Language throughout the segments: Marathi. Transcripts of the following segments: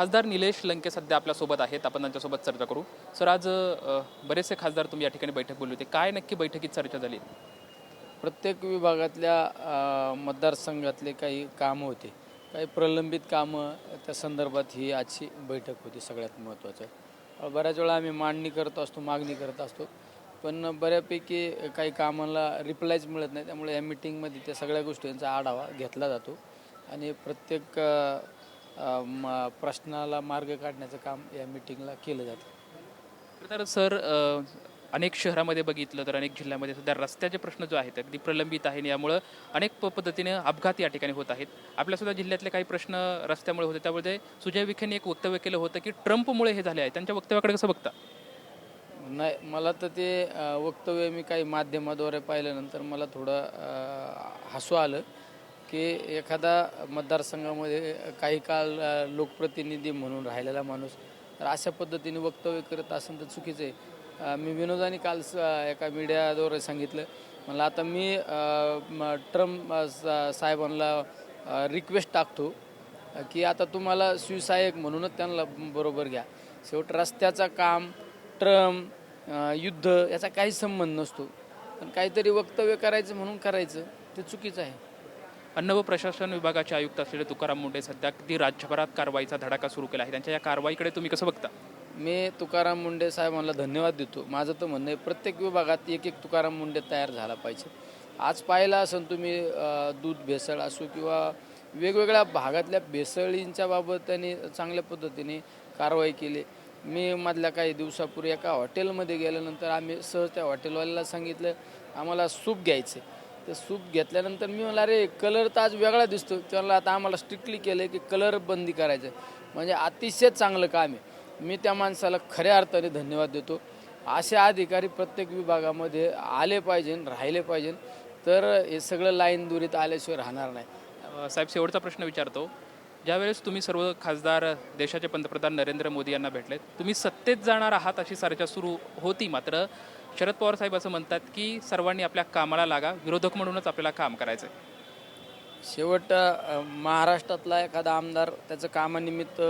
खासदार निलेश लंके सध्या आपल्यासोबत आहेत, आपण त्यांच्यासोबत चर्चा करू. सर, आज बरेचसे खासदार तुम्ही या ठिकाणी बैठक बोलली होती, काय नक्की बैठकीत चर्चा झाली? प्रत्येक विभागातल्या मतदारसंघातले काही कामं होते, काही प्रलंबित कामं, त्या संदर्भात ही आजची बैठक होती. सगळ्यात महत्त्वाचं, बऱ्याच वेळा आम्ही मांडणी करत असतो, मागणी करत असतो, पण बऱ्यापैकी काही कामाला रिप्लायच मिळत नाही. त्यामुळे या मिटिंगमध्ये त्या सगळ्या गोष्टींचा आढावा घेतला जातो आणि प्रत्येक प्रश्नाला मार्ग काढण्याचं काम या मिटिंगला केलं जातं. तर सर, अनेक शहरामध्ये बघितलं तर अनेक जिल्ह्यामध्ये सध्या रस्त्याचे प्रश्न जो आहेत अगदी प्रलंबित आहे, यामुळं अनेक पद्धतीने अपघात या ठिकाणी होत आहेत. आपल्यासुद्धा जिल्ह्यातले काही प्रश्न रस्त्यामुळे होते, त्यामुळे सुजय विखेंनी एक वक्तव्य केलं होतं की ट्रम्पमुळे हे झाले आहे. त्यांच्या वक्तव्याकडे कसं बघता? नाही, मला तर ते वक्तव्य मी काही माध्यमाद्वारे पाहिल्यानंतर मला थोडं हसू आलं की एखादा मतदारसंघामध्ये काही काळ लोकप्रतिनिधी म्हणून राहिलेला माणूस तर अशा पद्धतीने वक्तव्य करत असेल तर चुकीचं आहे. मी विनोदाने काल एका मीडियाद्वारे सांगितलं, मला आता मी ट्रम्प साहेबांना रिक्वेस्ट टाकतो की आता तुम्हाला सुसहायक म्हणूनच त्यांना बरोबर घ्या. शेवट रस्त्याचा काम, ट्रम्प, युद्ध याचा काही संबंध नसतो, पण काहीतरी वक्तव्य करायचं म्हणून करायचं ते चुकीचं आहे. अन्न व प्रशासन विभागाचे आयुक्त असलेले तुकाराम मुंढे सध्या अगदी राज्यभरात कारवाईचा धडाका सुरू केला आहे. त्यांच्या या कारवाईकडे तुम्ही कसं बघता? मी तुकाराम मुंढे साहेबांना धन्यवाद देतो. माझं तर म्हणणं आहे प्रत्येक विभागात एक एक तुकाराम मुंढे तयार झाला पाहिजे. आज पाहिला असेल तुम्ही, दूध भेसळ असो किंवा वेगवेगळ्या भागातल्या भेसळींच्या बाबत त्यांनी चांगल्या पद्धतीने कारवाई केली. मी मधल्या काही दिवसापूर्वी एका हॉटेलमध्ये गेल्यानंतर आम्ही सहज त्या हॉटेलवाल्याला सांगितलं आम्हाला सूप घ्यायचं. तर सूप घेतल्यानंतर मी म्हणलं अरे कलर तर आज वेगळा दिसतो. त्याला आता आम्हाला स्ट्रिक्टली केलं की कलर बंदी करायचं. म्हणजे अतिशय चांगलं काम आहे. मी त्या माणसाला खऱ्या अर्थाने धन्यवाद देतो. असे अधिकारी प्रत्येक विभागामध्ये आले पाहिजे, राहिले पाहिजे, तर हे सगळं लाईन दुरीत आल्याशिवाय राहणार नाही. साहेब, शेवटचा प्रश्न विचारतो. ज्यावेळेस तुम्ही सर्व खासदार देशाचे पंतप्रधान नरेंद्र मोदी यांना भेटलेत, तुम्ही सत्तेत जाणार आहात अशी चर्चा सुरू होती, मात्र शरद पवार साहेब असं म्हणतात की सर्वांनी आपल्या कामाला लागा, विरोधक म्हणूनच आपल्याला काम करायचं आहे. शेवट महाराष्ट्रातला एखादा आमदार त्याचं कामानिमित्त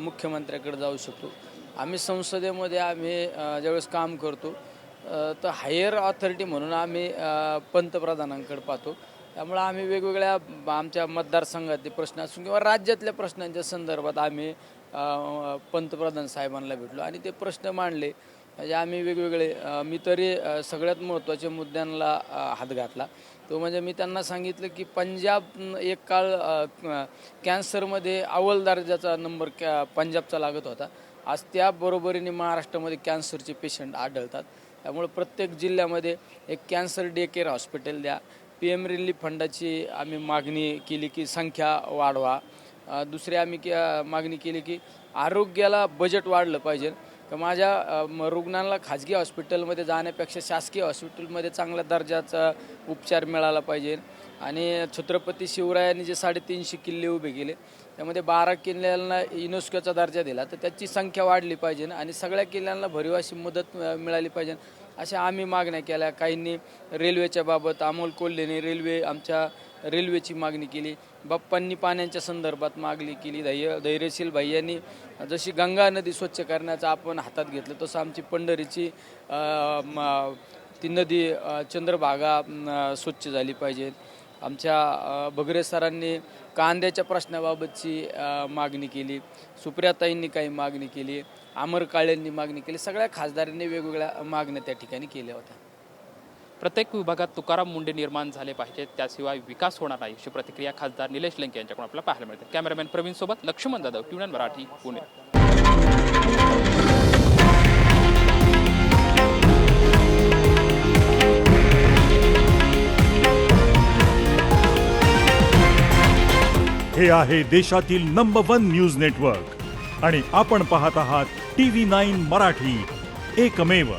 मुख्यमंत्र्याकडे जाऊ शकतो. आम्ही संसदेमध्ये ज्यावेळेस काम करतो तर हायर ऑथॉरिटी म्हणून आम्ही पंतप्रधानांकडे पाहतो. त्यामुळं आम्ही वेगवेगळ्या आमच्या मतदारसंघातले प्रश्न असून किंवा राज्यातल्या प्रश्नांच्या संदर्भात आम्ही पंतप्रधान साहेबांना भेटलो आणि ते प्रश्न मांडले. म्हणजे आम्ही वेगवेगळे मी तरी सगळ्यात महत्त्वाच्या मुद्द्यांना हात घातला. तो म्हणजे मी त्यांना सांगितलं की पंजाब एक काळ कॅन्सरमध्ये अव्वल दर्जाचा नंबर पंजाबचा लागत होता. आज त्या बरोबरीने महाराष्ट्रामध्ये कॅन्सरचे पेशंट आढळतात. त्यामुळे प्रत्येक जिल्ह्यामध्ये एक कॅन्सर डे केअर हॉस्पिटल द्या. PM रिलीफ फंडाची आम्ही मागणी केली की संख्या वाढवा. दुसरी आम्ही मागणी केली की आरोग्याला बजेट वाढलं पाहिजे. तर माझ्या रुग्णांना खाजगी हॉस्पिटलमध्ये जाण्यापेक्षा शासकीय हॉस्पिटलमध्ये चांगल्या दर्जाचा उपचार मिळाला पाहिजे. आणि छत्रपती शिवरायांनी जे 350 किल्ले उभे केले त्यामध्ये 12 किल्ल्यांना युनेस्कोचा दर्जा दिला, तर त्याची संख्या वाढली पाहिजे आणि सगळ्या किल्ल्यांना भरीव अशी मदत मिळाली पाहिजे. अशा आम्ही मागण्या केल्या. काहींनी रेल्वेच्या बाबत, अमोल कोल्हेने आमच्या रेल्वेची मागणी केली. बाप्पांनी पाण्याच्या संदर्भात मागणी केली. धैर्यशील भैयांनी जशी गंगा नदी स्वच्छ करण्याचं आपण हातात घेतलं तसं आमची पंढरीची ती नदी चंद्रभागा स्वच्छ झाली पाहिजे. आमच्या भगरे सरांनी कांद्याच्या प्रश्नाबाबतची मागणी केली. सुप्रियाताईंनी काही मागणी केली. अमर काळेंनी मागणी केली. सगळ्या खासदारांनी वेगवेगळ्या मागण्या त्या ठिकाणी केल्या होत्या. प्रत्येक विभागात तुकाराम मुंढे निर्माण झाले पाहिजेत, त्याशिवाय विकास होणार नाही, अशी प्रतिक्रिया खासदार निलेश लंके यांच्याकडून आपल्याला पाहायला मिळते. कॅमेरामॅन प्रवीण सोबत लक्ष्मण जाधव, ट्यून इन मराठी, पुणे. हे आहे देशातील नंबर 1 न्यूज नेटवर्क आणि आपण पाहत आहात TV9 मराठी, एकमेव.